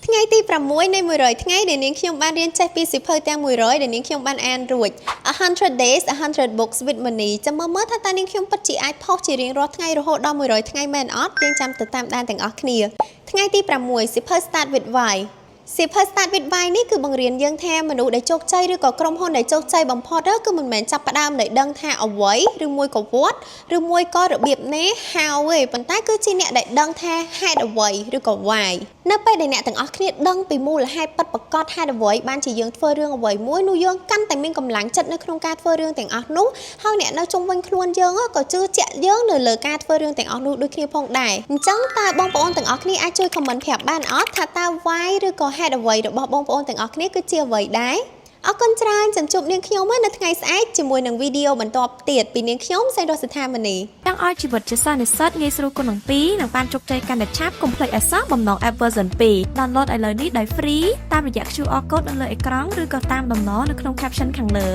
ថ្ងៃទី6នៃ100ថ្ងៃដែលនាងខ្ញុំបានរៀនចេះពីសៀវភៅទាំង100ដែលនាងខ្ញុំបានអានរួច 100 days 100 books with money ចាំមើលថាតើនាងខ្ញុំពិតជាអាចផុសជារៀងរាល់ថ្ងៃរហូតដល់100ថ្ងៃមែនអត់យើងចាំទៅតាមដានទាំងអស់គ្នាថ្ងៃទី6សៀវភៅ Start with Why សៀវភៅ Start with Why នេះគឺបង្រៀនយើងថាមនុស្សដែលជោគជ័យឬក៏ក្រុមហ៊ុនដែលជោគជ័យបំផុតគឺមិនមែនចាប់ផ្ដើមដោយដឹងថាអ្វីឬមួយក៏វត្តឬមួយក៏របៀបណា how ទេប៉ុន្តែគឺជាអ្នកដែលដឹងថាហេតុអ្វីឬក៏ why នៅពេលដែលអ្នកទាំងអស់គ្នាដឹងពីមូលហេតុពិតប្រាកដហេតុអ្វីបានជាយើងធ្វើរឿងអ្វីមួយនោះយើងកាន់តែមានកម្លាំងចិត្តនៅក្នុងការធ្វើរឿងទាំងអស់នោះហើយអ្នកនៅជុំវិញខ្លួនយើងក៏ជឿជាក់យើងនៅលើការធ្វើរឿងទាំងអស់នោះដូចគ្នាផងដែរអញ្ចឹងតើបងប្អូនទាំងអស់គ្នាអាចជួយ comment ប្រាប់បានអត់ថាតើ why ឬក៏ហេតុអ្វីរបស់បងប្អូនទាំងអស់គ្នាគឺជាអ្វីដែរអរគុណច្រើនចាំជួបនាងខ្ញុំនៅថ្ងៃស្អែកជាមួយនឹងវីដេអូបន្តទៀតពីនាងខ្ញុំសេងរស់សថាមនីចង់ឲ្យជីវិតជាសិស្សនិស្សិតងាយស្រួលគុណនឹង2និងបានជោគជ័យកាន់តែឆាប់កុំភ្លេចឲ្យសោះបំណង App version 2 download ឥឡូវនេះដោយ free តាមរយៈ QR code នៅលើអេក្រង់ឬក៏តាមតំណនៅក្នុង caption ខាងលើ